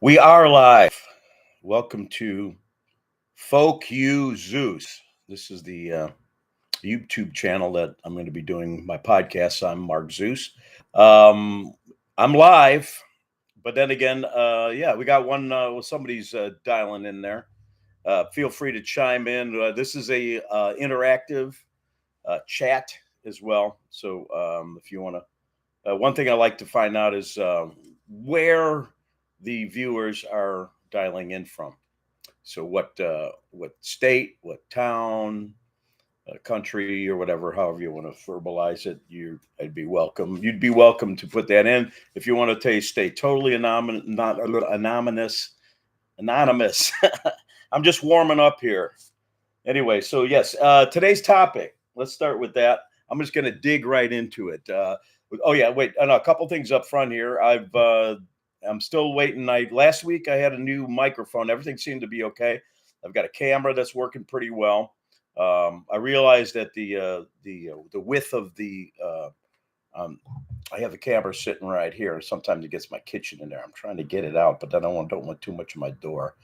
We are live. Welcome to Folk You Zeus. This is the YouTube channel that I'm going to be doing my podcast. I'm Mark Zeus. Um, I'm live, but then again, yeah, we got one. Somebody's dialing in there. Feel free to chime in. This is a interactive chat as well. So if you want to, one thing I like to find out is where the viewers are dialing in from. So what state, what town, country, or whatever, however you want to verbalize it, I'd be welcome. You'd be welcome to put that in. If you want to stay totally anonymous, not anonymous. I'm just warming up here. Anyway, so yes, today's topic. Let's start with that. I'm just going to dig right into it. Oh yeah, wait, and a couple things up front here. I'm still waiting. I last week I had a new microphone. Everything seemed to be okay. I've got a camera that's working pretty well. I realized that the width of the I have the camera sitting right here. Sometimes it gets my kitchen in there. I'm trying to get it out, but then don't want too much of my door.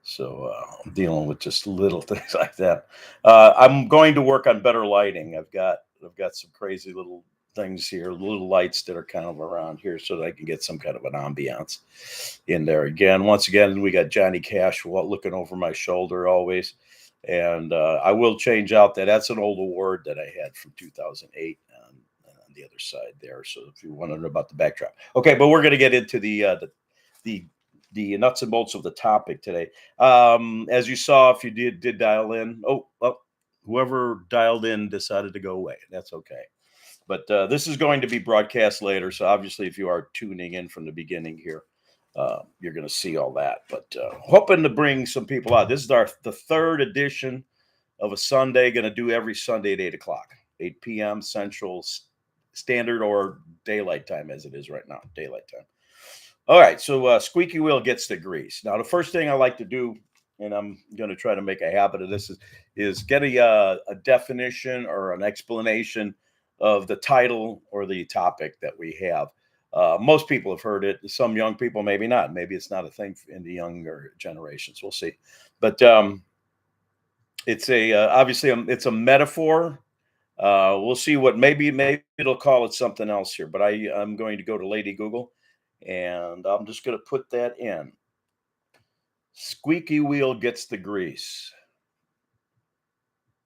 So I'm dealing with just little things like that. I'm going to work on better lighting. I've got some crazy little things here, little lights that are kind of around here, so that I can get some kind of an ambiance in there. Once again, we got Johnny Cash looking over my shoulder always, and I will change out that. That's an old award that I had from 2008. On the other side there. So if you want to know about the backdrop, okay. But we're going to get into the the nuts and bolts of the topic today. As you saw, if you did dial in, whoever dialed in decided to go away. That's okay. But this is going to be broadcast later, so obviously, if you are tuning in from the beginning here, you're going to see all that. But hoping to bring some people out. This is the third edition of a Sunday. Going to do every Sunday at 8 o'clock, 8 p.m. Central Standard or daylight time, as it is right now, daylight time. All right, so squeaky wheel gets the grease. Now, the first thing I like to do, and I'm going to try to make a habit of this, is get a definition or an explanation of the title or the topic that we have. Most people have heard it. Some young people, maybe not. Maybe it's not a thing in the younger generations. We'll see. But it's obviously it's a metaphor. We'll see what maybe it'll call it something else here. But I'm going to go to Lady Google, and I'm just going to put that in. Squeaky wheel gets the grease.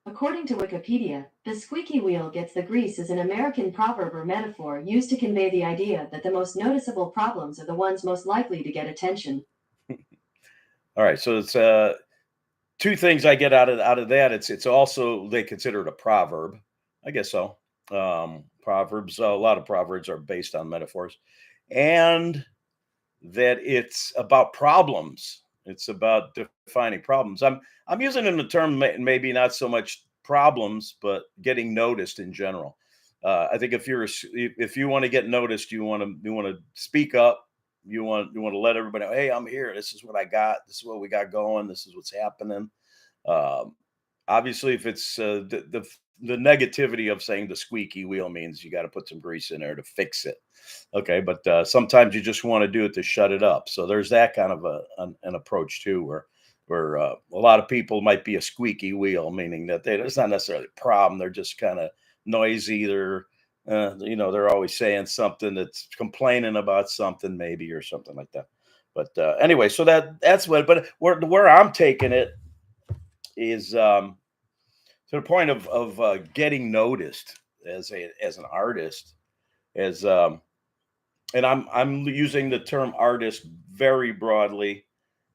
According to Wikipedia, the squeaky wheel gets the grease is an American proverb or metaphor used to convey the idea that the most noticeable problems are the ones most likely to get attention. All right, so it's two things I get out of that. It's also they consider it a proverb. I guess so. Proverbs, a lot of proverbs are based on metaphors, and that it's about problems. It's about defining problems. I'm using in the term maybe not so much problems, but getting noticed in general. I think if you want to get noticed, you want to speak up. You want to let everybody know, hey, I'm here. This is what I got. This is what we got going. This is what's happening. Um, Obviously, if it's the negativity of saying the squeaky wheel means you got to put some grease in there to fix it. Okay, but sometimes you just want to do it to shut it up. So there's that kind of an approach too, where a lot of people might be a squeaky wheel, meaning that it's not necessarily a problem. They're just kind of noisy. They're always saying something, that's complaining about something maybe, or something like that. But anyway, so that's what. But where I'm taking it is to the point of getting noticed as an artist, as and I'm using the term artist very broadly,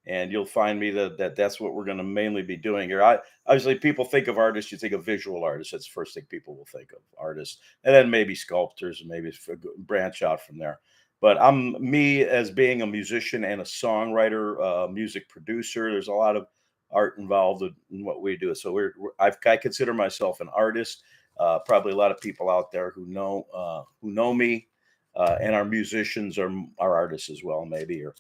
and you'll find me that's what we're going to mainly be doing here. Obviously, people think of artists, you think of visual artists. That's the first thing people will think of, artists, and then maybe sculptors, and maybe branch out from there. But I'm me as being a musician and a songwriter, music producer. There's a lot of art involved in what we do. So I consider myself an artist. Probably a lot of people out there who know me and our musicians are artists as well, maybe, or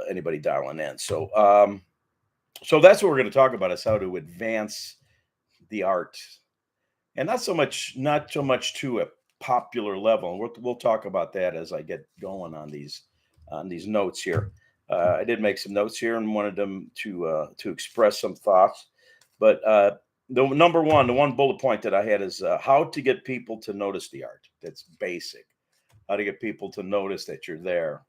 anybody dialing in. So that's what we're going to talk about, is how to advance the art, and not so much to a popular level. We'll talk about that as I get going on these notes here. I did make some notes here and wanted them to express some thoughts. But the number one, the one bullet point that I had is how to get people to notice the art. That's basic. How to get people to notice that you're there.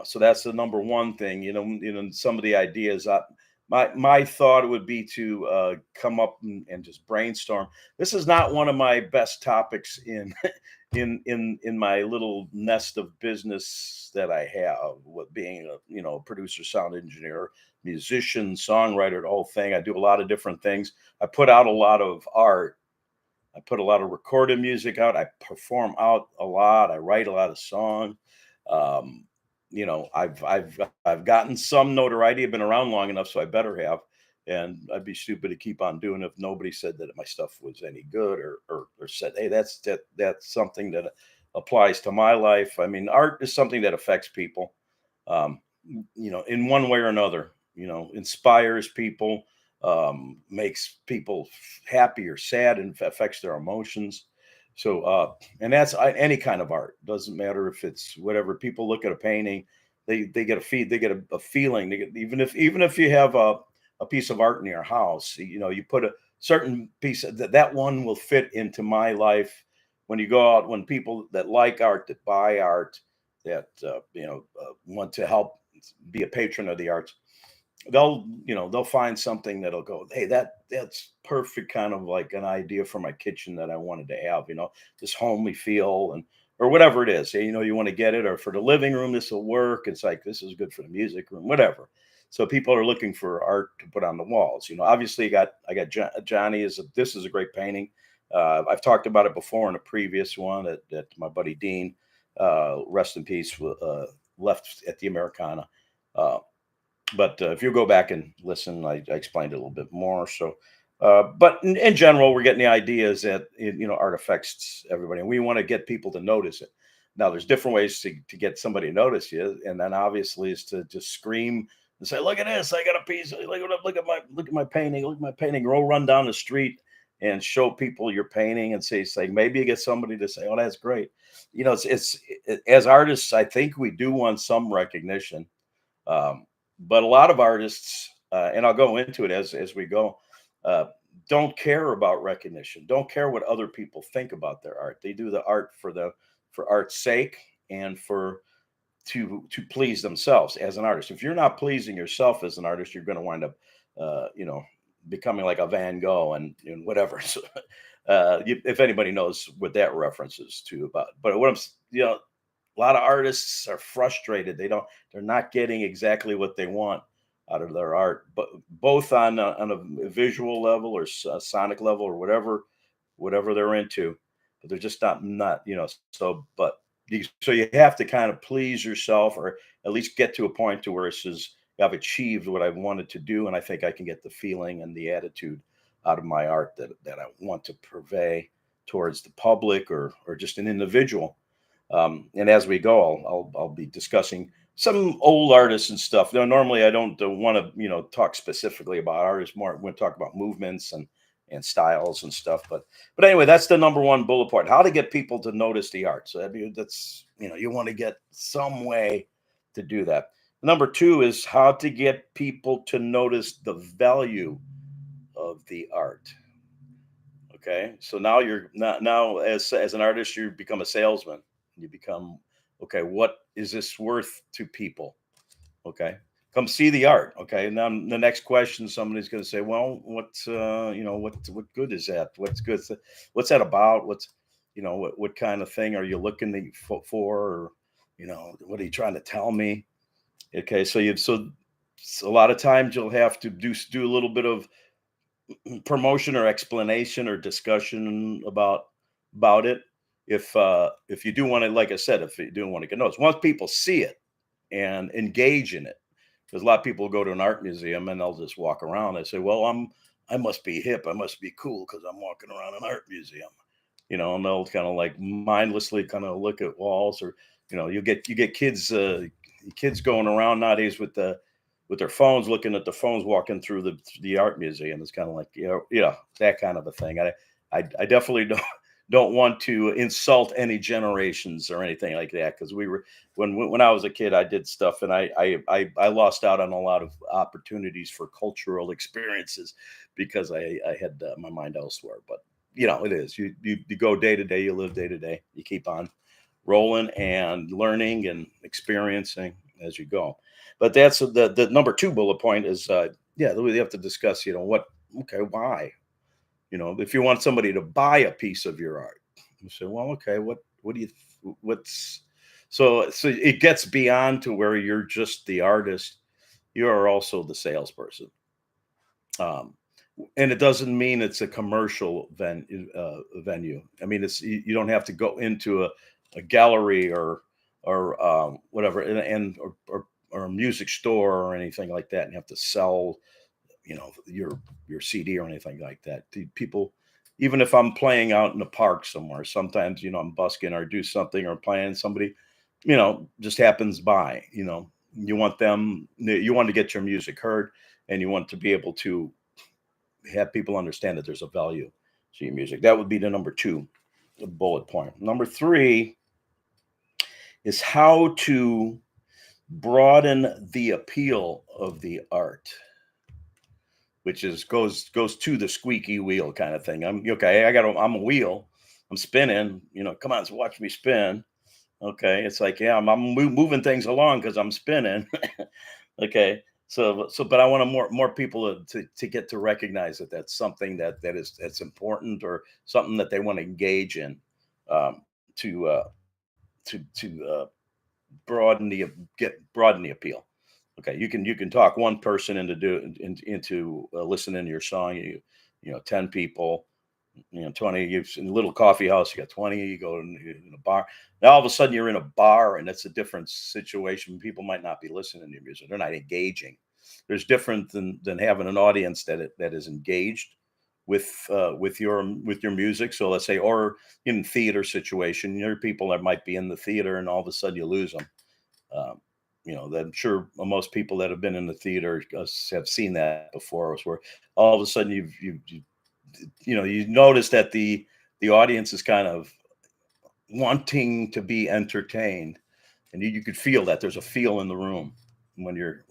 So that's the number one thing. Some of the ideas. My thought would be to come up and just brainstorm. This is not one of my best topics in in my little nest of business that I have, with being a producer, sound engineer, musician, songwriter, the whole thing. I do a lot of different things. I put out a lot of art. I put a lot of recorded music out. I perform out a lot. I write a lot of songs. Um, I've gotten some notoriety. I've been around long enough, so I better have. And I'd be stupid to keep on doing it if nobody said that my stuff was any good, or said, hey, that's something that applies to my life. I mean, art is something that affects people, um, in one way or another. Inspires people, makes people happy or sad, and affects their emotions. So, and that's any kind of art. Doesn't matter if it's whatever. People look at a painting, they get they get a feeling. They get, even if you have a piece of art in your house, you put a certain piece that one will fit into my life. When you go out, when people that like art, that buy art, that want to help be a patron of the arts, they'll find something that'll go, hey, that's perfect, kind of like an idea for my kitchen that I wanted to have, this homely feel, and or whatever it is. You want to get it, or for the living room this will work. It's like, this is good for the music room, whatever. So people are looking for art to put on the walls. Obviously, Johnny this is a great painting. I've talked about it before in a previous one that my buddy Dean, rest in peace, left at the Americana. Uh, but if you go back and listen, I explained it a little bit more. So, but in general, we're getting the ideas that art affects everybody, and we want to get people to notice it. Now, there's different ways to get somebody to notice you, and then obviously is to just scream and say, "Look at this! I got a piece. Look at my painting. Look at my painting." Go run down the street and show people your painting, and say maybe you get somebody to say, "Oh, that's great." As artists, I think we do want some recognition. Um, but a lot of artists, and I'll go into it as we go, uh, don't care about recognition. Don't care what other people think about their art. They do the art for art's sake, and for to please themselves as an artist. If you're not pleasing yourself as an artist, you're going to wind up, uh, you know, becoming like a Van Gogh and whatever. So, if anybody knows what that references to about, but what a lot of artists are frustrated. They're not getting exactly what they want out of their art, but both on a visual level, or sonic level, or whatever they're into. But they're just not so. But so you have to kind of please yourself, or at least get to a point to where it says, I've achieved what I wanted to do, and I think I can get the feeling and the attitude out of my art that I want to purvey towards the public, or just an individual. And as we go, I'll be discussing some old artists and stuff. Now, normally I don't want to talk specifically about artists. More, we talk about movements and styles and stuff. But anyway, that's the number one bullet point: how to get people to notice the art. So that's you want to get some way to do that. Number two is how to get people to notice the value of the art. Okay, so now you're not now as an artist, you become a salesman. You become, okay, what is this worth to people? Okay, come see the art. Okay, now the next question, somebody's going to say, well, what good is that? What's good? What's that about? What kind of thing are you looking for? Or what are you trying to tell me? Okay, so a lot of times you'll have to do a little bit of promotion or explanation or discussion about it. If you do want to, like I said, if you do want to get noticed, once people see it and engage in it, because a lot of people go to an art museum and they'll just walk around and say, well, I must be hip, I must be cool because I'm walking around an art museum, and they'll kind of like mindlessly kind of look at walls. Or you get kids going around nowadays with their phones, looking at the phones, walking through the art museum. It's kind of like, that kind of a thing. I definitely don't want to insult any generations or anything like that, because we were when I was a kid, I did stuff, and I lost out on a lot of opportunities for cultural experiences because I had my mind elsewhere. But it is you go day to day, you live day to day, you keep on rolling and learning and experiencing as you go. But that's the number two bullet point is yeah, we have to discuss, what, okay, why, if you want somebody to buy a piece of your art, you say, well, okay, what do you what's so it gets beyond to where you're just the artist, you are also the salesperson. um and it doesn't mean it's a commercial venue. I mean, you don't have to go into a gallery or whatever, or a music store or anything like that, and have to sell your CD or anything like that. People, even if I'm playing out in the park somewhere, sometimes I'm busking or do something or playing, somebody just happens by. You want to get your music heard, and you want to be able to have people understand that there's a value to your music. That would be the number two bullet point. Number three is how to broaden the appeal of the art, which is goes to the squeaky wheel kind of thing. I'm okay. I'm a wheel. I'm spinning. Come on, watch me spin. Okay, it's like, yeah, I'm moving things along because I'm spinning. Okay, but I want more people to get to recognize that that's something that's important, or something that they want to engage in, um, to broaden broaden the appeal. Okay, you can talk one person into listening to your song. 10 people, 20. You in a little coffee house, you got 20. You go in a bar. Now all of a sudden you're in a bar, and that's a different situation. People might not be listening to your music; they're not engaging. There's different than having an audience that is engaged with your music. So let's say, or in theater situation, there are people that might be in the theater, and all of a sudden you lose them. Um, that I'm sure most people that have been in the theater have seen that before, where all of a sudden you notice that the audience is kind of wanting to be entertained, and you could feel that there's a feel in the room when you're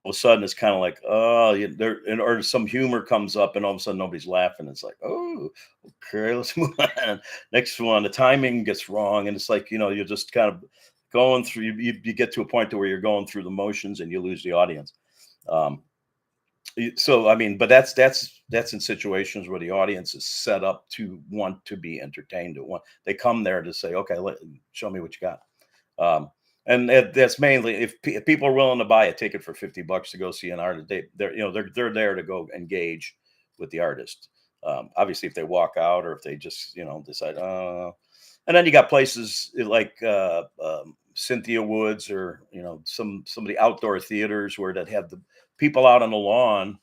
all of a sudden it's kind of like, oh, or some humor comes up, and all of a sudden nobody's laughing. It's like, oh, okay, let's move on. Next one, the timing gets wrong, and it's like, you're just kind of going through. You get to a point to where you're going through the motions, and you lose the audience. Um, so I mean, but that's in situations where the audience is set up to want to be entertained. They come there to say, okay, show me what you got. um and that's mainly if people are willing to buy a ticket for $50 to go see an artist. They're there to go engage with the artist. Obviously, if they walk out, or if they just decide, and then you got places like Cynthia Woods, or some of the outdoor theaters where that have the people out on the lawn.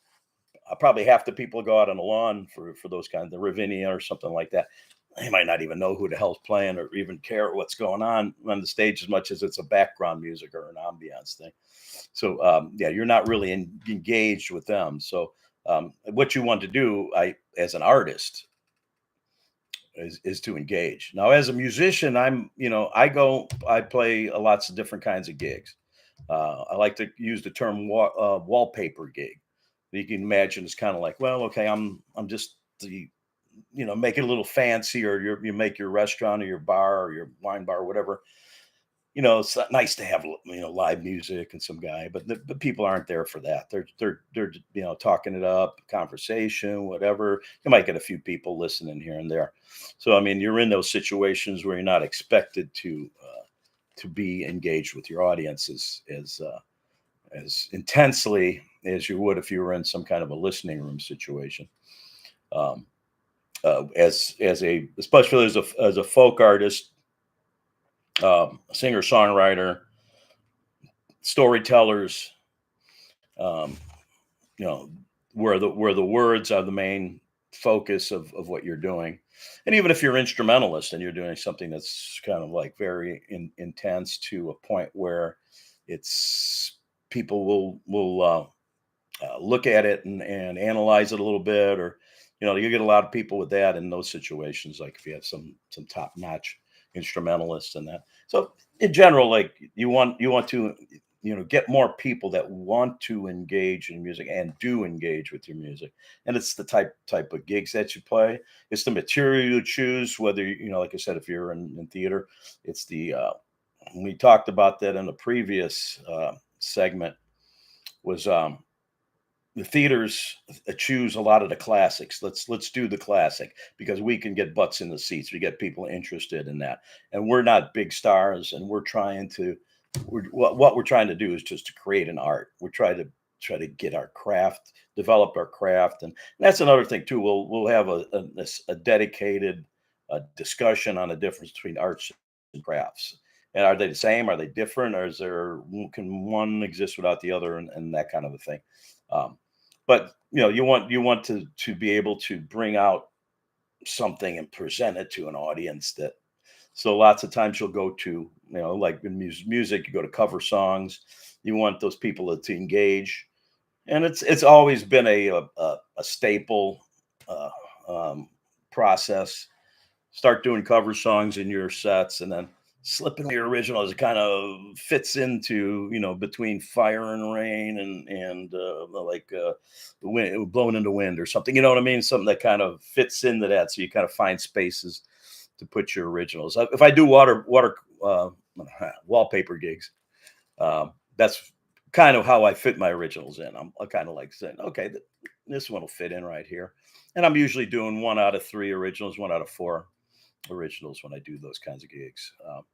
Probably half the people go out on the lawn for those kinds, the Ravinia or something like that. They might not even know who the hell's playing, or even care what's going on the stage, as much as it's a background music or an ambiance thing. So yeah, you're not really engaged with them. So what you want to do, as an artist, is to engage. Now, as a musician, I play lots of different kinds of gigs. I like to use the term wallpaper gig. You can imagine it's kind of like, well, okay, I'm just the make it a little fancy, or you make your restaurant or your bar or your wine bar or whatever. It's not nice to have live music and some guy, but the people aren't there for that. They're talking it up, conversation, whatever. You might get a few people listening here and there. So I mean, you're in those situations where you're not expected to be engaged with your audience as intensely as you would if you were in some kind of a listening room situation. Um, as a especially as a folk artist, singer songwriter, storytellers, um, you know, where the words are the main focus of what you're doing. And even if you're instrumentalist and you're doing something that's kind of like very intense, to a point where it's people will look at it and analyze it a little bit, or You get a lot of people with that in those situations, like if you have some top notch instrumentalists and that. So in general, like you want to get more people that want to engage in music and do engage with your music. And it's the type of gigs that you play. It's the material you choose, whether like I said, if you're in theater, it's the we talked about that in the previous segment was the theaters choose a lot of the classics. Let's do the classic because we can get butts in the seats. We get people interested in that, and we're not big stars, and we're trying to. What we're trying to do is just to create an art. We're trying to get our craft, develop our craft, and that's another thing too. We'll have a dedicated discussion on the difference between arts and crafts. And are they the same? Are they different? Or is there can one exist without the other, and that kind of a thing? Um, but you want to be able to bring out something and present it to an audience that. So lots of times you'll go to like in music, you go to cover songs. You want those people to engage, and it's always been a staple uh, um, process. Start doing cover songs in your sets, and then slipping your original as it kind of fits into between Fire and Rain and like the wind blowing into wind or something. You know what I mean? Something that kind of fits into that, so you kind of find spaces to put your originals. If I do water wallpaper gigs, that's kind of how I fit my originals in. I kind of like saying, okay, this one will fit in right here, and I'm usually doing 1 out of 3 originals, 1 out of 4 originals when I do those kinds of gigs. Um,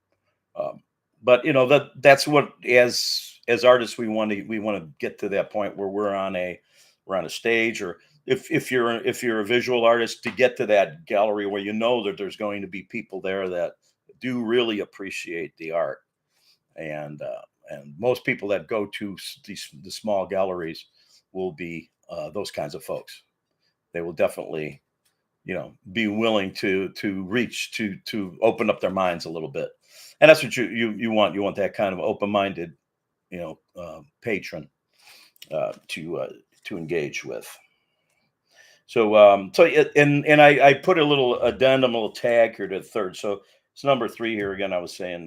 but that's what as artists we want to get to that point where we're on a stage, or if you're a visual artist, to get to that gallery where that there's going to be people there that do really appreciate the art. And most people that go to the small galleries will be those kinds of folks. They will definitely be willing to reach to open up their minds a little bit. And that's what you want that kind of open-minded patron to engage with. And I put a little addendum, a little tag here to the third. So it's number 3 here again. I was saying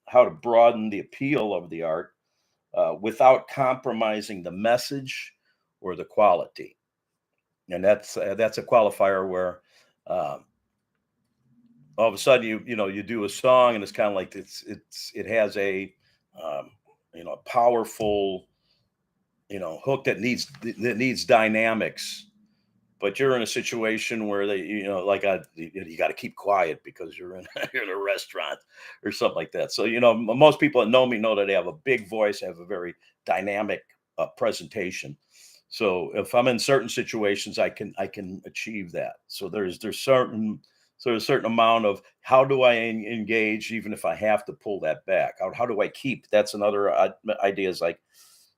how to broaden the appeal of the art without compromising the message or the quality. And that's a qualifier where uh, all of a sudden you do a song, and it's kind of like it has um, a powerful hook that needs dynamics, but you're in a situation where they like you got to keep quiet because you're in you're in a restaurant or something like that. So most people that know me know that I have a big voice, I have a very dynamic presentation. So if I'm in certain situations, I can achieve that. So there's a certain amount of how do I engage, even if I have to pull that back. How do I keep? That's another idea, is like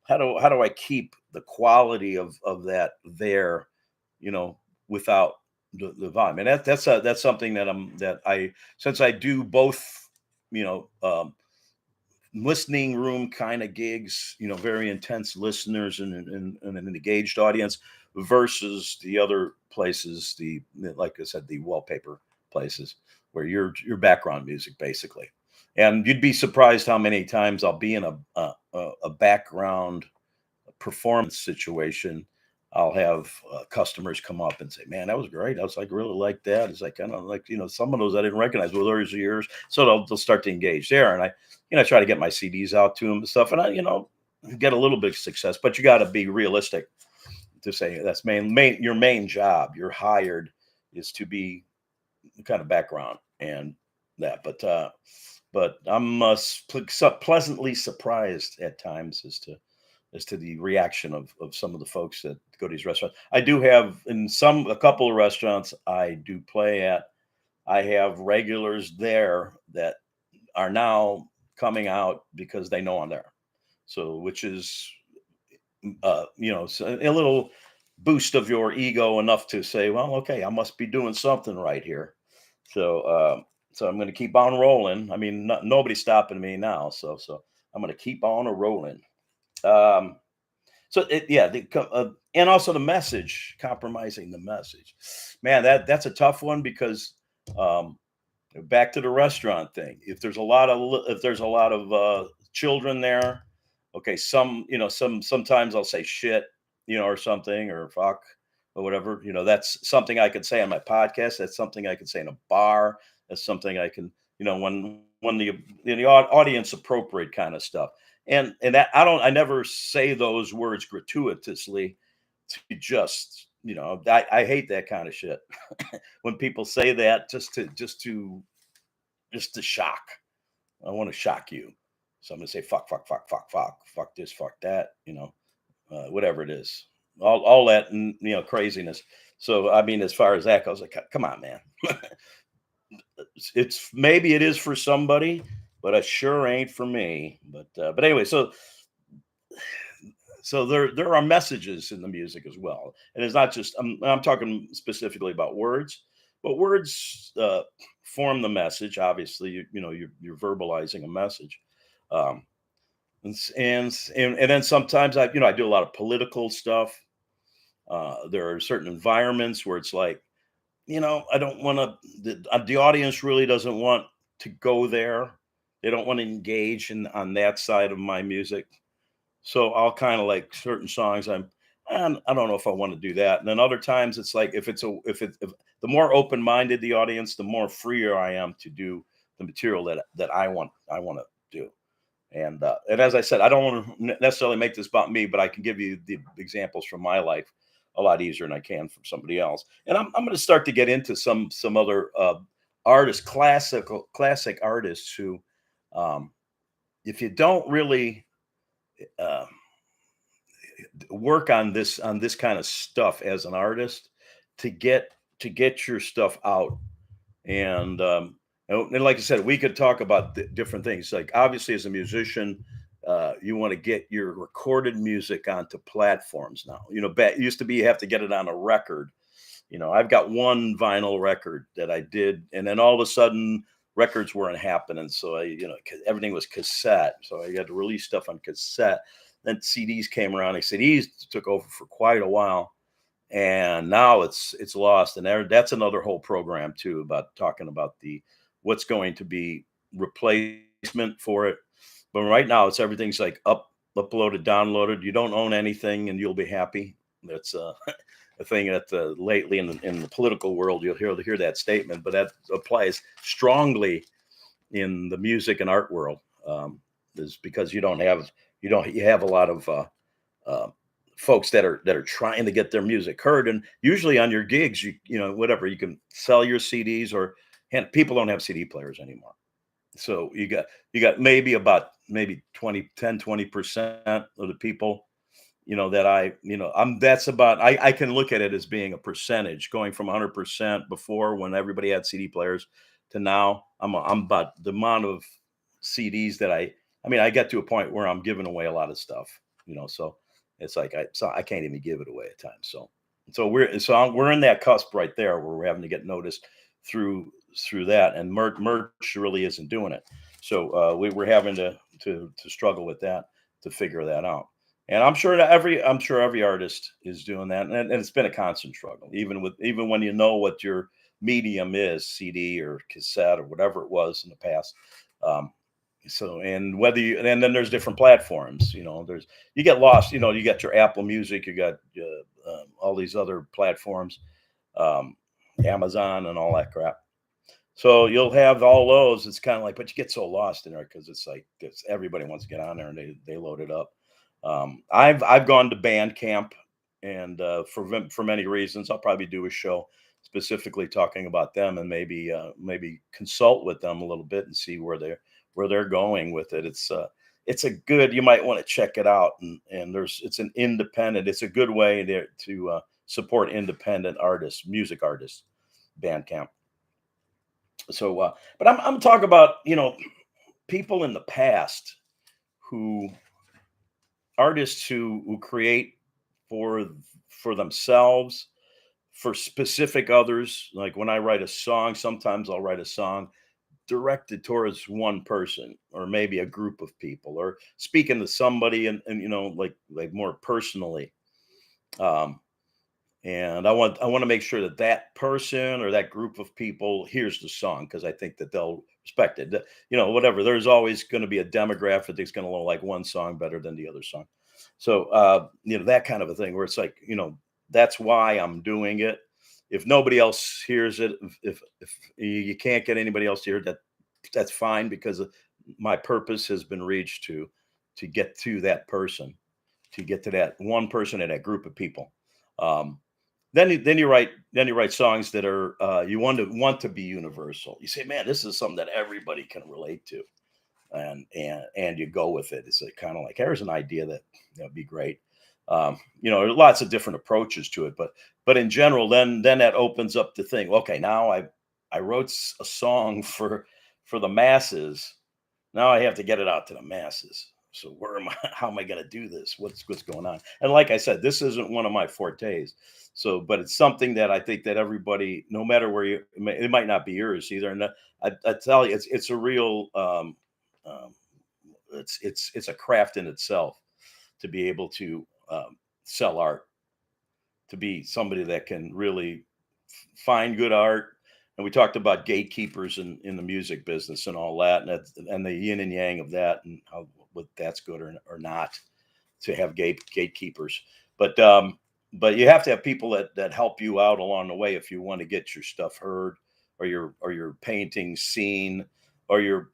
how do I keep the quality of that there, you know, without the volume. And that's something that I since I do both, you know, listening room kind of gigs, very intense listeners and an engaged audience versus the other places, like I said, the wallpaper places where your background music basically. And you'd be surprised how many times I'll be in a background performance situation. I'll have customers come up and say, "Man, that was great. I was like really like that." It's like kind of like some of those I didn't recognize. Well, there's yours, so they'll start to engage there, and I try to get my CDs out to them and stuff, and I get a little bit of success. But you got to be realistic to say that's your main job. You're hired is to be kind of background and that, but I'm pleasantly surprised at times as to the reaction of some of the folks that go to these restaurants. I do have in a couple of restaurants I do play at. I have regulars there that are now coming out because they know I'm there. So, which is, so a little boost of your ego enough to say, well, okay, I must be doing something right here. So I'm going to keep on rolling. I mean, nobody's stopping me now. So I'm going to keep on a rolling. Um, So yeah, and also the message, compromising the message. Man, that's a tough one because um, back to the restaurant thing. If there's a lot of children there, okay, sometimes I'll say shit, or something, or fuck, or whatever. That's something I could say on my podcast. That's something I could say in a bar. That's something I can, when the audience appropriate kind of stuff. And that I never say those words gratuitously to just, I hate that kind of shit when people say that just to shock. I want to shock you. So I'm gonna say fuck, fuck, fuck, fuck, fuck, fuck this, fuck that, whatever it is, all that, and craziness. So I mean, as far as that goes, like, come on, man. It's maybe it is for somebody, but it sure ain't for me. But anyway, so there are messages in the music as well, and it's not just I'm talking specifically about words, but words form the message. Obviously, you're verbalizing a message, um, and then sometimes I do a lot of political stuff. There are certain environments where it's like, I don't want to. The audience really doesn't want to go there. They don't want to engage in on that side of my music, so I'll kind of like certain songs. I don't know if I want to do that. And then other times it's like if the more open minded the audience, the more freer I am to do the material that I want to do. And as I said, I don't want to necessarily make this about me, but I can give you the examples from my life a lot easier than I can from somebody else. And I'm going to start to get into some other artists, classic artists who, um, if you don't really uh, work on this kind of stuff as an artist to get your stuff out. And like I said, we could talk about different things. Like obviously, as a musician, you want to get your recorded music onto platforms now. Back it used to be you have to get it on a record. I've got one vinyl record that I did, and then all of a sudden, records weren't happening. So everything was cassette. So I had to release stuff on cassette. Then CDs came around. And CDs took over for quite a while, and now it's lost. And that's another whole program too, about talking about the what's going to be replacement for it. But right now it's everything's like uploaded, downloaded. You don't own anything and you'll be happy. That's a thing that lately in the political world you'll hear that statement, but that applies strongly in the music and art world. Is because you have a lot of uh, folks that are trying to get their music heard, and usually on your gigs, whatever, you can sell your CDs, or and people don't have CD players anymore. So you got maybe 20% of the people, that I'm that's about I can look at it as being a percentage going from 100% before when everybody had CD players to now. I'm about the amount of CDs that I mean, I get to a point where I'm giving away a lot of stuff, so it's like I can't even give it away at times. So we're in that cusp right there where we're having to get noticed through that, and merch really isn't doing it. So we're having to struggle with that, to figure that out. And I'm sure every artist is doing that, and it's been a constant struggle, even when you know what your medium is, CD or cassette or whatever it was in the past. Um, and and then there's different platforms. You get lost. You got your Apple Music, you got all these other platforms, um, Amazon, and all that crap. So you'll have all those. It's kind of like, but you get so lost in there because it's like everybody wants to get on there and they load it up. I've gone to Bandcamp, and for many reasons, I'll probably do a show specifically talking about them, and maybe consult with them a little bit and see where they're going with it. It's a good. You might want to check it out, and it's an independent. It's a good way to support independent artists, music artists, Bandcamp. So, but I'm talking about people in the past, who artists who create for for themselves, for specific others. Like when I write a song, sometimes I'll write a song directed towards one person or maybe a group of people or speaking to somebody and like more personally. Um, and I want to make sure that that person or that group of people hears the song because I think that they'll respect it. Whatever. There's always going to be a demographic that's going to like one song better than the other song. So that kind of a thing where it's like that's why I'm doing it. If nobody else hears it, if you can't get anybody else to hear it, that's fine because my purpose has been reached to get to that person, to get to that one person and that group of people. Um, then you write songs that are you want to be universal. You say, man, this is something that everybody can relate to, and you go with it. It's kind of like here's an idea that be great. There's lots of different approaches to it, but in general, then that opens up the thing. Okay, now I wrote a song for the masses. Now I have to get it out to the masses. So where am I? How am I going to do this? What's going on? And like I said, this isn't one of my fortes. So, but it's something that I think that everybody, no matter where it might not be yours either. And I tell you, it's a real, it's a craft in itself to be able to sell art, to be somebody that can really find good art. And we talked about gatekeepers in the music business and all that, and the yin and yang of that, and how what that's good or not to have gatekeepers. But but you have to have people that help you out along the way if you want to get your stuff heard, or your painting seen, or your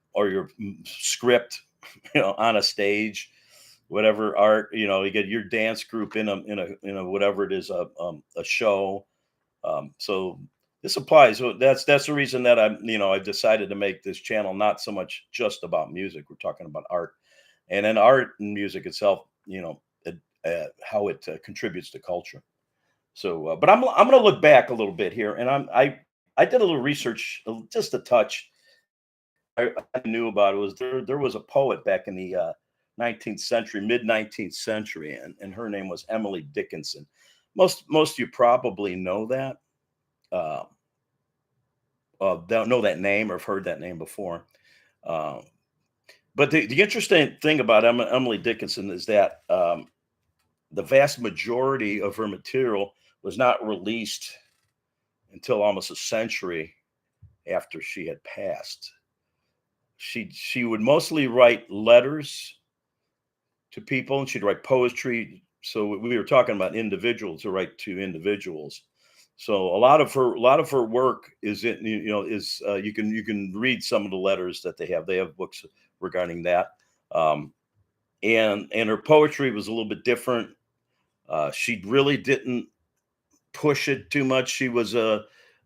script, on a stage, whatever art, you get your dance group in a whatever it is, a show. So this applies. So that's the reason that I've decided to make this channel not so much just about music. We're talking about art, and then art and music itself. How it contributes to culture. So, but I'm going to look back a little bit here, and I did a little research, just a touch. I knew about it was there was a poet back in the 19th century, mid 19th century, and her name was Emily Dickinson. Most of you probably know that. Uh, don't know that name or have heard that name before. Uh, but the interesting thing about Emily Dickinson is that the vast majority of her material was not released until almost a century after she had passed. She would mostly write letters to people, and she'd write poetry. So we were talking about individuals who write to individuals. So a lot of her work is you can read some of the letters that they have. They have books regarding that, um, and her poetry was a little bit different. She really didn't push it too much.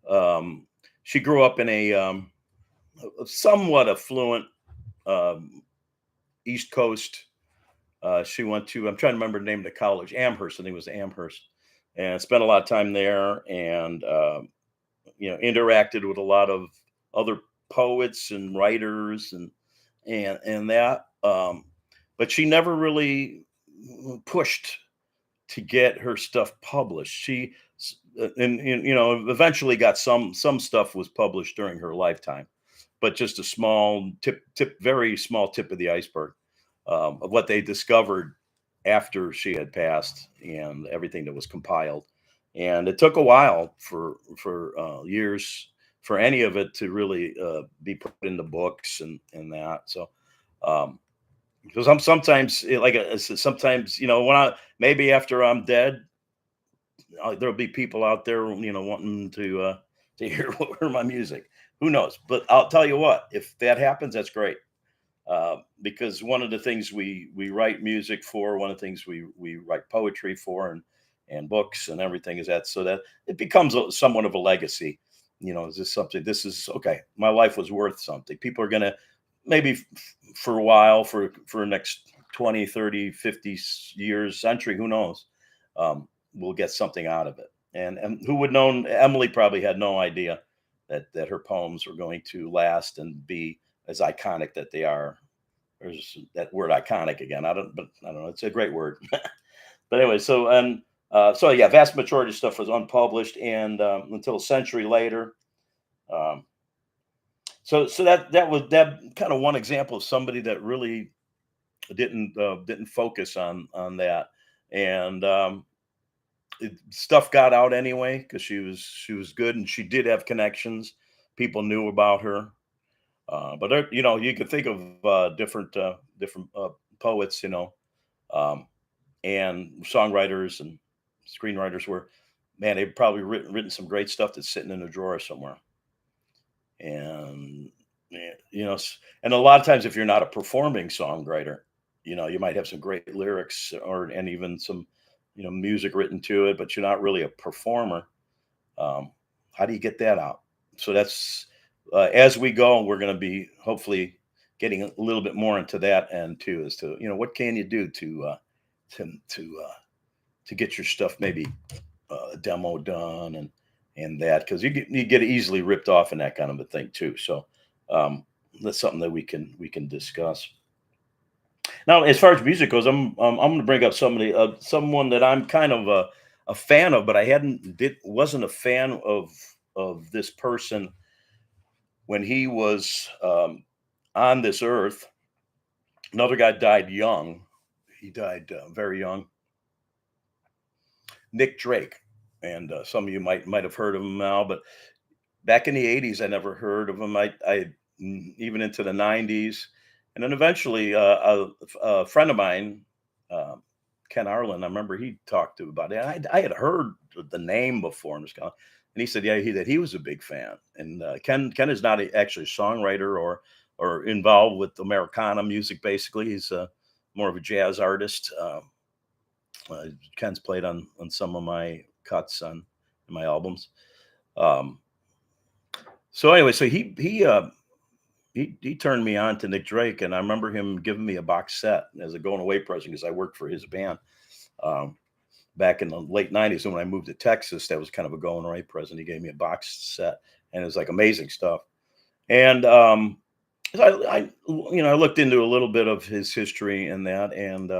Um, she grew up in a somewhat affluent um, East Coast. She went to, I'm trying to remember the name of the college, Amherst. I think it was Amherst, and spent a lot of time there, and interacted with a lot of other poets and writers and that. But she never really pushed to get her stuff published. And eventually got some stuff was published during her lifetime, but just a small very small tip of the iceberg of what they discovered after she had passed and everything that was compiled. And it took a while for years for any of it to really be put in the books and that. So um, because I'm sometimes sometimes when I maybe after I'm dead, there'll be people out there wanting to hear my music. Who knows? But I'll tell you what, if that happens, that's great. Because one of the things we write music for, one of the things we write poetry for, and books and everything is that so that it becomes somewhat of a legacy. Is this something? This is okay. My life was worth something. People are gonna maybe for a while, for the next 20, 30, 50 years, century, who knows? We'll get something out of it. And who would know? Emily probably had no idea that her poems were going to last and be as iconic that they are. There's that word iconic again. I don't know. It's a great word. But anyway, so yeah, vast majority of stuff was unpublished and until a century later. Um, So that was that kind of one example of somebody that really didn't focus on that, and stuff got out anyway because she was good and she did have connections. People knew about her, but there, you could think of different poets, um, and songwriters and screenwriters where, man, they've probably written some great stuff that's sitting in a drawer somewhere. And yeah, and a lot of times if you're not a performing songwriter, you might have some great lyrics or and even some music written to it, but you're not really a performer. um, how do you get that out? So that's as we go, we're going to be hopefully getting a little bit more into that end too, as to what can you do to get your stuff maybe demo done, and that, because you get easily ripped off in that kind of a thing too. So um, that's something that we can discuss. Now, as far as music goes, I'm going to bring up someone that I'm kind of a fan of, but I hadn't did wasn't a fan of this person when he was on this earth. Another guy died young. He died very young. Nick Drake, and some of you might have heard of him now, but back in the '80s, I never heard of him. Even into the '90s, and then eventually, a friend of mine, uh, Ken Arlen, I remember he talked to about it. I had heard the name before, and he said, yeah, that he was a big fan. And Ken is not actually a songwriter or involved with Americana music. Basically, he's more of a jazz artist. Ken's played on some of my cuts on my albums. Um, so anyway, so he turned me on to Nick Drake, and I remember him giving me a box set as a going away present because I worked for his band um, back in the late '90s. And when I moved to Texas, that was kind of a going away present. He gave me a box set, and it was like amazing stuff. And so I looked into a little bit of his history and that, and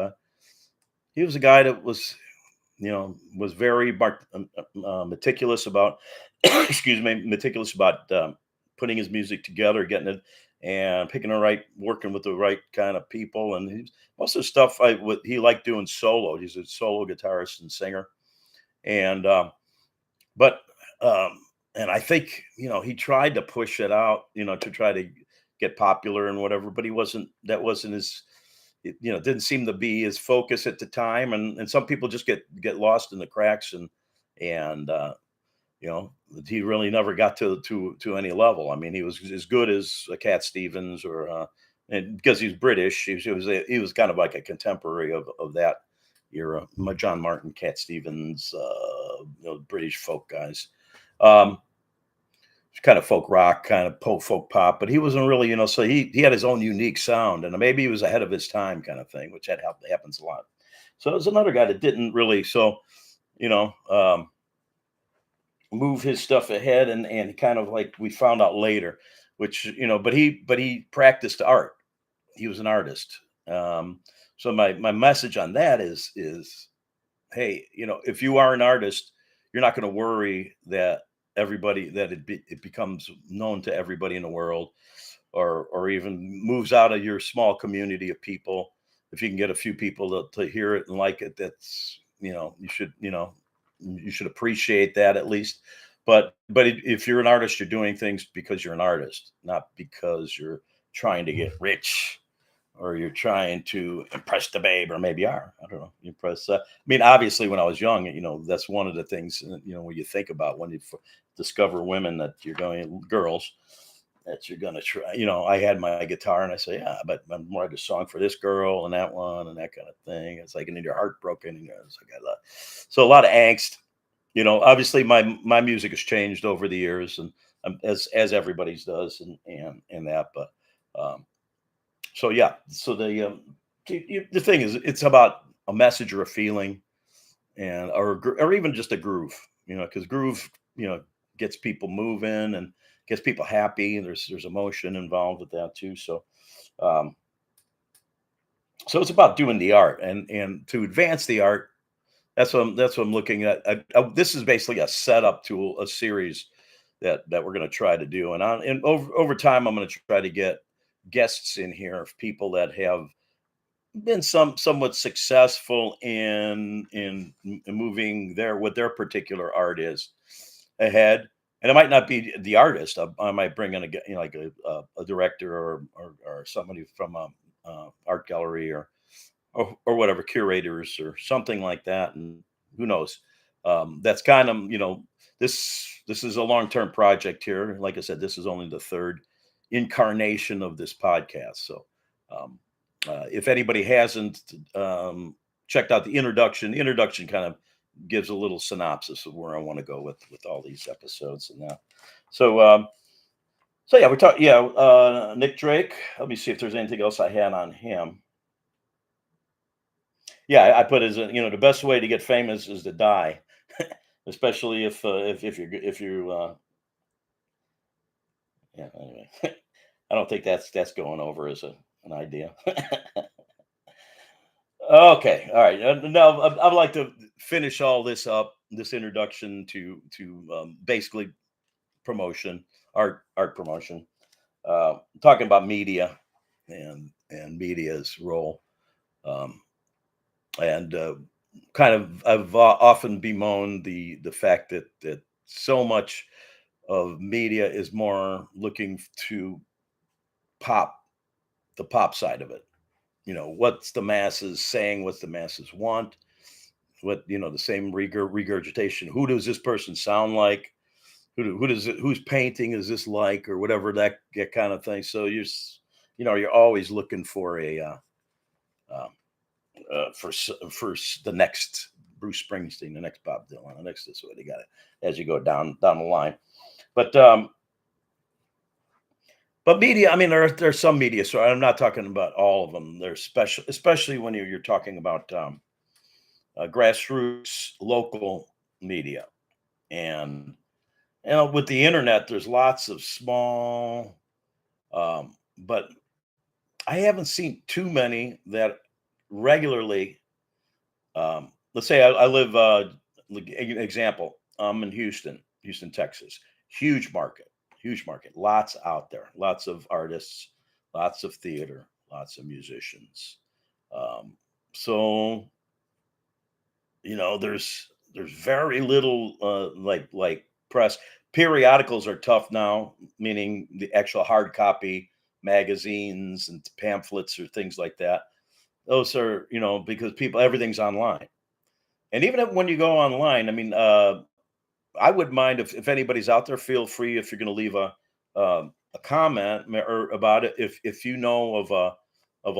he was a guy that was very meticulous about, excuse me, meticulous about putting his music together, getting it, and picking the right, working with the right kind of people. And most of the stuff he liked doing solo. He's a solo guitarist and singer, and but um, and I think he tried to push it out, to try to get popular and whatever, but he wasn't. That wasn't his. It didn't seem to be his focus at the time, and some people just get lost in the cracks, and you know he really never got to any level. I mean, he was as good as a Cat Stevens or and because he's British, he was kind of like a contemporary of that era. John Martin, Cat Stevens, British folk guys. Um, kind of folk rock, kind of folk pop, but he wasn't really, so he had his own unique sound, and maybe he was ahead of his time, kind of thing, which happens a lot. So there's another guy that didn't really, you know, um, move his stuff ahead, and kind of like we found out later, which but he practiced art. He was an artist. So my message on that is hey, if you are an artist, you're not going to worry that it becomes known to everybody in the world, or even moves out of your small community of people. If you can get a few people to hear it and like it, that's you should appreciate that at least. But if you're an artist, you're doing things because you're an artist, not because you're trying to get rich, or you're trying to impress the babe, or maybe are. I don't know. Impress. I mean, obviously, when I was young, that's one of the things, when you think about when you discover women that you're going, girls that you're going to try. I had my guitar and I say, yeah, but I'm writing a song for this girl and that one and that kind of thing. It's like, and then you're heartbroken. It's like, so a lot of angst. Obviously, my music has changed over the years, and as everybody's does, and that, but. So yeah, so the thing is, it's about a message or a feeling, and or even just a groove, because groove, gets people moving and gets people happy, and there's emotion involved with that too. Um, so it's about doing the art, and to advance the art. That's what I'm looking at. This is basically a setup to a series that we're going to try to do. And over time, I'm going to try to get guests in here of people that have been somewhat successful in moving their what their particular art is ahead. And it might not be the artist. I might bring in like a director or somebody from a art gallery or whatever, curators or something like that. And who knows? That's kind of, this is a long-term project here. Like I said, this is only the third incarnation of this podcast. So um, if anybody hasn't checked out the introduction kind of gives a little synopsis of where I want to go with all these episodes and that. So so yeah, we're talking, yeah, Nick Drake. Let me see if there's anything else I had on him. Yeah, I put as a, the best way to get famous is to die, especially if you yeah. Anyway, I don't think that's going over as an idea. Okay, all right. Now I'd like to finish all this up, this introduction to basically promotion, art promotion, talking about media and media's role. Um, and kind of I've often bemoaned the fact that so much of media is more looking to pop the pop side of it. What's the masses saying, what's the masses want, what the same regurgitation. Who does this person sound like? Whose painting is this like, or whatever, that kind of thing. So you're always looking for a um, the next Bruce Springsteen, the next Bob Dylan, the next this way. They got it as you go down the line. But media, I mean, there's some media. So I'm not talking about all of them. There's special, especially when you're talking about grassroots local media. And with the internet, there's lots of small, but I haven't seen too many that regularly. Let's say I live. Like, example, I'm in Houston, Texas. Huge market, huge market. Lots out there. Lots of artists, lots of theater, lots of musicians. Um, so there's very little like press. Periodicals are tough now, meaning the actual hard copy magazines and pamphlets or things like that. Those are, because everything's online. And even when you go online, I mean, I wouldn't mind if anybody's out there, feel free if you're going to leave a comment or about it, if you know of a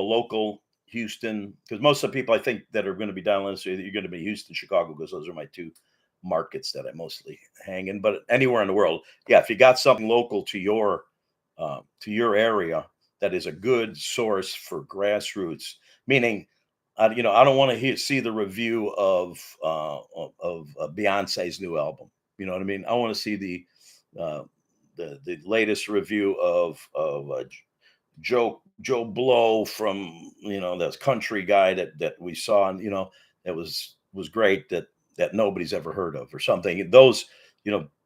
local Houston, because most of the people I think that are going to be dialing this, you're going to be Houston, Chicago, because those are my two markets that I mostly hang in. But anywhere in the world, yeah, if you got something local to your area that is a good source for grassroots, meaning I don't want to see the review of Beyonce's new album. You know what I mean? I want to see uh, the latest review of Joe Blow from that country guy that we saw, and that was great, that nobody's ever heard of or something. Those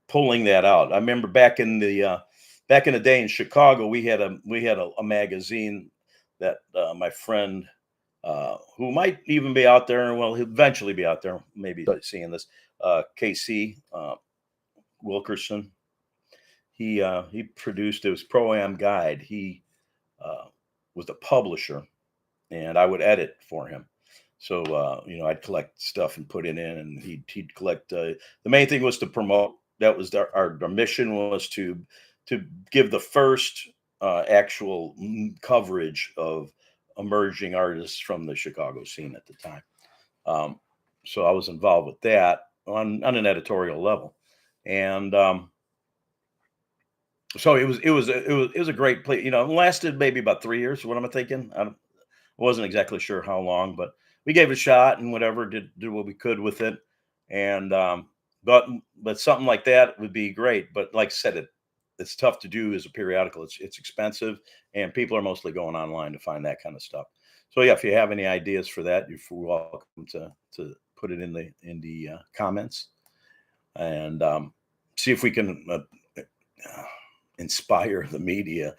pulling that out. I remember back in the day in Chicago, we had a magazine that my friend, who might even be out there. Well, he'll eventually be out there, maybe seeing this. KC Wilkerson. He produced, it was Pro Am Guide. He uh, was the publisher, and I would edit for him. So I'd collect stuff and put it in, and he'd collect. The main thing was to promote. That was our mission, was to give the first actual coverage of emerging artists from the Chicago scene at the time. Um, so I was involved with that on an editorial level, and so it was a great play. It lasted maybe about 3 years. What am I thinking? Wasn't exactly sure how long, but we gave it a shot and whatever, did what we could with it. And but something like that would be great. But like I said, it's tough to do as a periodical. It's expensive, and people are mostly going online to find that kind of stuff. So yeah, if you have any ideas for that, you're welcome to put it in the comments, and see if we can uh, inspire the media,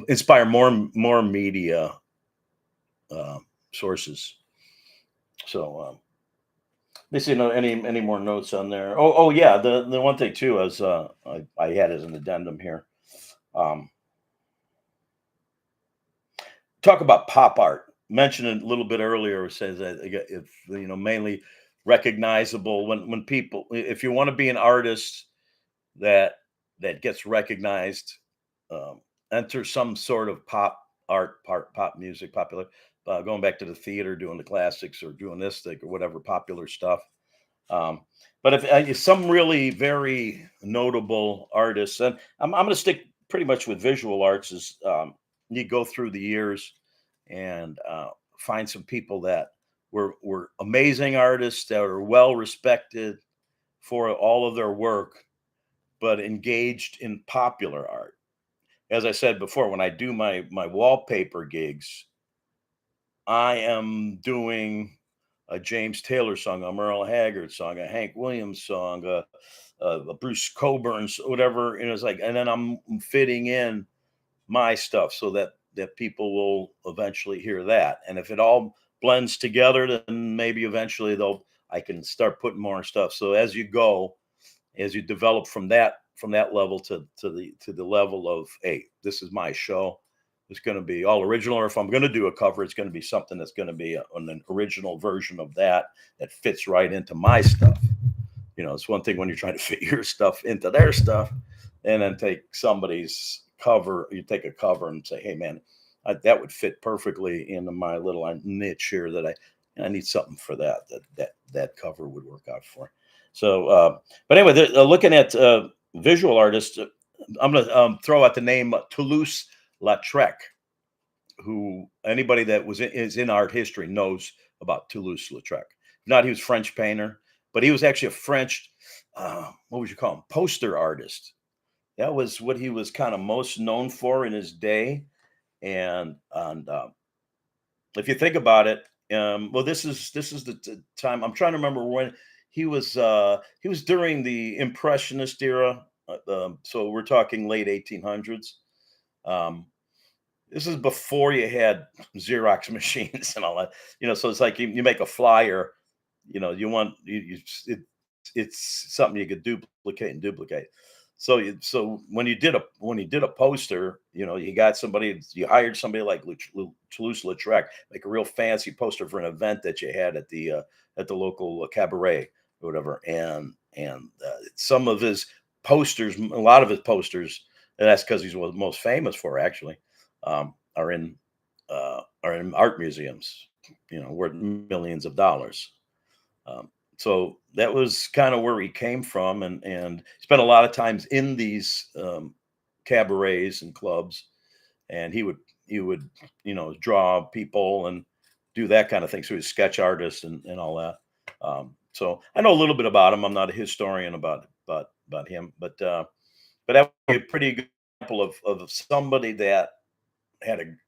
inspire more media uh, sources. So let me see, any more notes on there. Oh yeah, the one thing too is I had as an addendum here. Um, talk about pop art. Mentioned it a little bit earlier. It says that if mainly recognizable when people, if you want to be an artist that gets recognized, um, enter some sort of pop art, pop music, popular. Going back to the theater, doing the classics, or doing this thing, or whatever popular stuff. Um, but if some really very notable artists, and I'm going to stick pretty much with visual arts, is you go through the years and find some people that were amazing artists that are well respected for all of their work, but engaged in popular art. As I said before, when I do my wallpaper gigs, I am doing a James Taylor song, a Merle Haggard song, a Hank Williams song, a Bruce Coburn, whatever. And it's like, and then I'm fitting in my stuff so that people will eventually hear that. And if it all blends together, then maybe eventually I can start putting more stuff. So as you go, as you develop from that level to the level of, hey, this is my show. It's going to be all original, or if I'm going to do a cover, it's going to be something that's going to be an original version of that fits right into my stuff. It's one thing when you're trying to fit your stuff into their stuff, and then take somebody's cover. You take a cover and say, hey man, that would fit perfectly into my little niche here that I need something for that cover would work out for. So, but anyway, looking at visual artists, I'm going to throw out the name Toulouse-Lautrec, who anybody that is in art history knows about Toulouse-Lautrec. Not he was French painter, but he was actually a French, what would you call him, poster artist. That was what he was kind of most known for in his day. And if you think about it, well, this is the time. I'm trying to remember when he was during the Impressionist era. So we're talking late 1800s. Um, this is before you had Xerox machines and all that. So it's like you make a flyer. You want it's something you could duplicate and duplicate. So when you did a poster, you got somebody, you hired somebody like Toulouse-Lautrec, make a real fancy poster for an event that you had at the local cabaret or whatever, and some of his posters, a lot of his posters, and that's because he's one of the most famous for actually, are in art museums, worth millions of dollars. Um, so that was kind of where he came from, and spent a lot of times in these cabarets and clubs, and he would draw people and do that kind of thing. So he's a sketch artist and all that. So I know a little bit about him. I'm not a historian about him, but that would be a pretty good example of somebody that had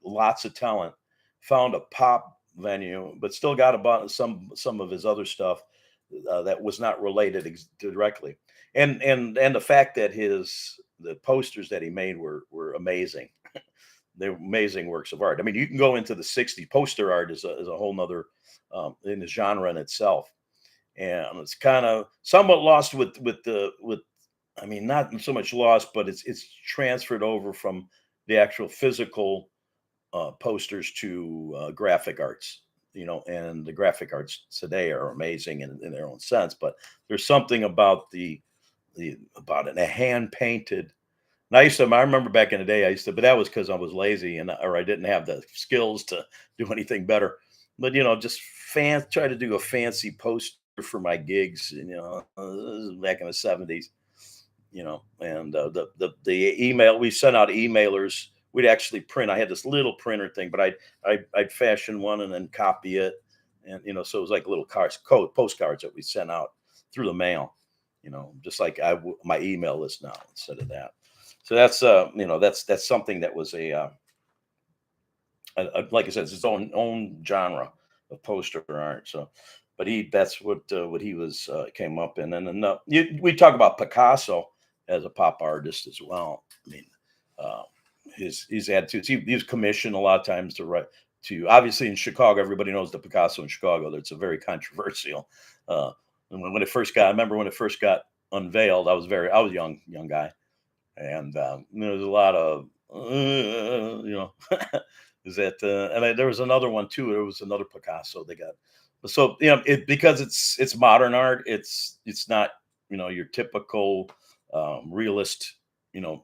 lots of talent, found a pop venue, but still got about some of his other stuff that was not related directly. And the fact that the posters that he made were amazing. They're amazing works of art. I mean, you can go into the '60s. Poster art is a whole nother in the genre in itself, and it's kind of somewhat lost with. I mean, not so much lost, but it's transferred over from the actual physical posters to graphic arts, and the graphic arts today are amazing in their own sense. But there's something about about it, a hand painted. And I remember back in the day, but that was because I was lazy or I didn't have the skills to do anything better. But just try to do a fancy poster for my gigs, this is back in the '70s, and the email we sent out emailers, we'd actually print. I had this little printer thing, but I'd fashion one and then copy it, and so it was like little postcards that we sent out through the mail, just like my email list now instead of that. So that's something that was like I said, it's its own genre of poster art. So, but that's what he was came up in. And then we talk about Picasso. as a pop artist as well. I mean, uh, his attitudes. He was commissioned a lot of times to write to. Obviously, in Chicago, everybody knows the Picasso in Chicago. That's a very controversial. And when it first got, I remember when it first got unveiled. I was a young guy, and there was a lot of is that there was another one too. There was another Picasso they got. So it because it's modern art. It's not your typical realist you know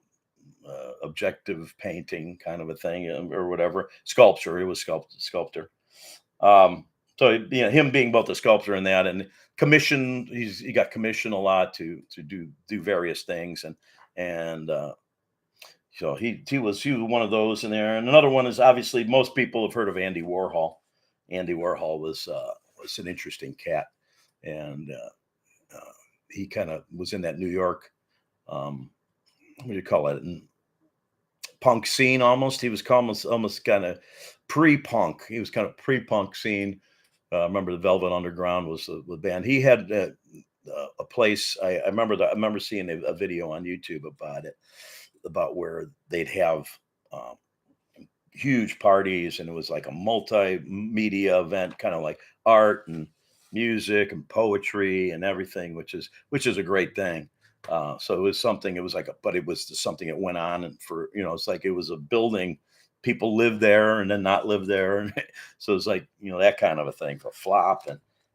objective painting kind of a thing or whatever sculpture. It was sculptor. Um, so him being both a sculptor and that, and commission, he got commissioned a lot to do various things, and so he was one of those in there. And another one is obviously most people have heard of Andy Warhol. Andy Warhol was an interesting cat, and he kind of was in that New York what do you call it? Punk scene almost. He was almost kind of pre-punk. He was kind of pre-punk scene. I remember the Velvet Underground was the band. He had a place. I remember that. I remember seeing a video on YouTube about it, about where they'd have um, huge parties, and it was like a multimedia event, kind of like art and music and poetry and everything, which is a great thing. So it was something. It was like, but it was just something that went on, and for it's like it was a building. People lived there and then not live there, and so it's like that kind of a thing for flop,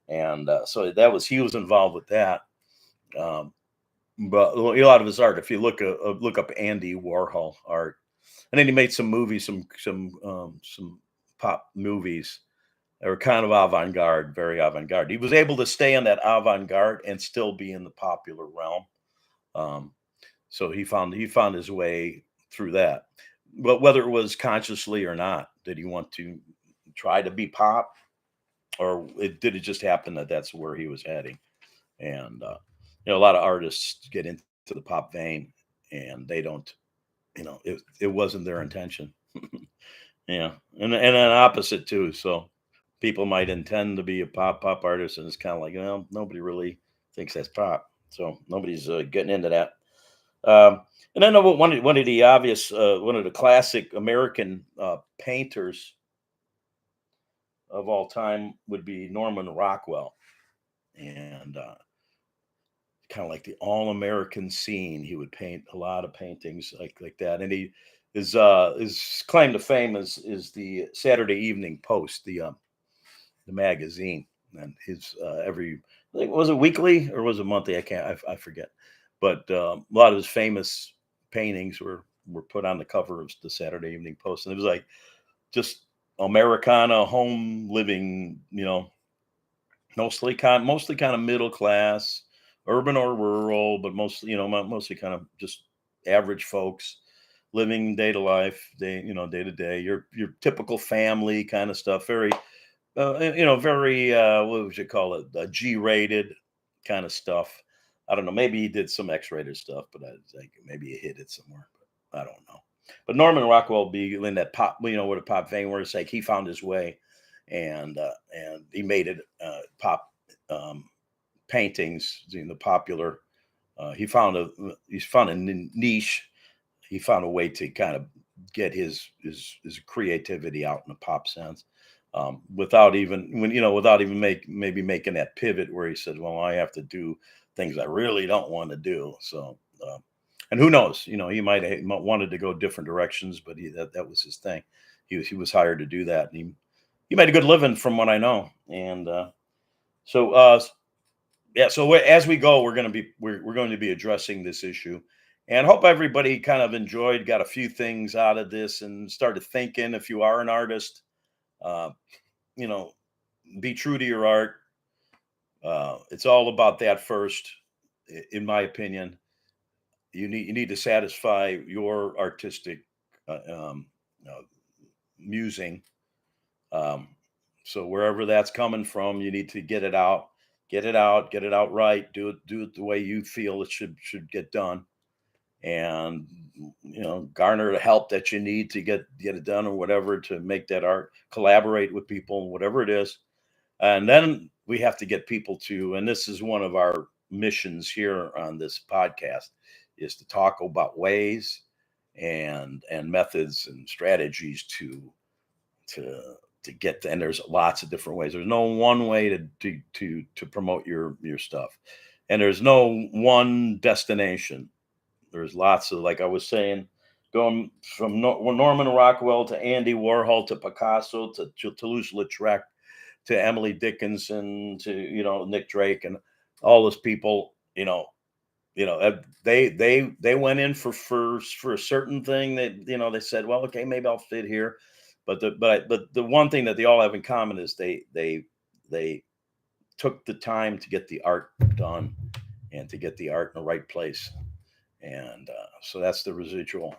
and so that was he was involved with that. Um, but a lot of his art, if you look up Andy Warhol art, and then he made some movies, some pop movies that were kind of avant-garde, very avant-garde. He was able to stay in that avant-garde and still be in the popular realm. Um, so he found his way through that. But whether it was consciously or not, did he want to try to be pop, or did it just happen that that's where he was heading? And a lot of artists get into the pop vein, and they don't. It wasn't their intention. Yeah, and an opposite too. So people might intend to be a pop artist, and it's kind of like, well, nobody really thinks that's pop, so nobody's getting into that. Um, and I know what one of the classic American painters of all time would be Norman Rockwell, and kind of like the all American scene. He would paint a lot of paintings like that, and his claim to fame is the Saturday Evening Post, the magazine, and his every I think was it weekly or was it monthly? I forget, but a lot of his famous paintings were put on the cover of the Saturday Evening Post, and it was like just Americana home living, mostly kind of middle class, urban or rural, but mostly mostly kind of just average folks living day to life, day to day. Your typical family kind of stuff. Very very what would you call it? G-rated kind of stuff. I don't know. Maybe he did some X-rated stuff, but I think maybe he hid it somewhere. But I don't know. But Norman Rockwell be in that pop, with a pop thing where it's like he found his way, and he made it pop paintings, the popular. He found a niche. He found a way to kind of get his creativity out in a pop sense, without even maybe making that pivot where he said, "Well, I have to do things I really don't want to do." So, and who knows? He might have wanted to go different directions, but that was his thing. He was hired to do that, and he made a good living from what I know. And so yeah, so as we go, we're going to be addressing this issue, and hope everybody kind of enjoyed, got a few things out of this, and started thinking. If you are an artist, uh, you know, be true to your art. It's all about that first, in my opinion. You need to satisfy your artistic uh, um, uh, musing. Um, so wherever that's coming from, you need to get it out right. Do it the way you feel it should get done, and garner the help that you need to get it done or whatever to make that art. Collaborate with people, whatever it is, and then we have to get people to. And this is one of our missions here on this podcast is to talk about ways and methods and strategies to to get to, and there's lots of different ways. There's no one way to promote your stuff, and there's no one destination. There's lots of, like I was saying, going from Norman Rockwell to Andy Warhol to Picasso to Toulouse-Lautrec to Emily Dickinson to, Nick Drake and all those people. They went in for a certain thing that, they said, well, okay, maybe I'll fit here. But the one thing that they all have in common is they took the time to get the art done and to get the art in the right place. And so that's the residual.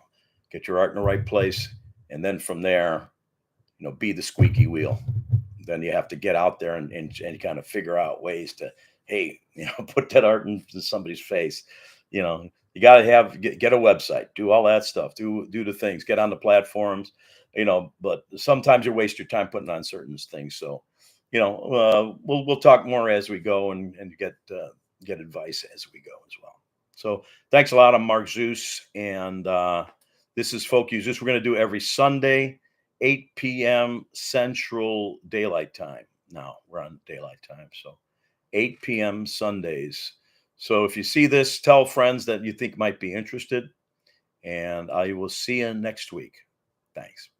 Get your art in the right place, and then from there, be the squeaky wheel. Then you have to get out there and kind of figure out ways to, hey, put that art into somebody's face. You got to get a website, do all that stuff, do the things, get on the platforms, but sometimes you waste your time putting on certain things. So, we'll talk more as we go and get advice as we go as well. So thanks a lot. I'm Mark Zeus, and this is Folk Use This. We're going to do every Sunday, 8 p.m. Central Daylight Time. Now we're on Daylight Time, so 8 p.m. Sundays. So if you see this, tell friends that you think might be interested, and I will see you next week. Thanks.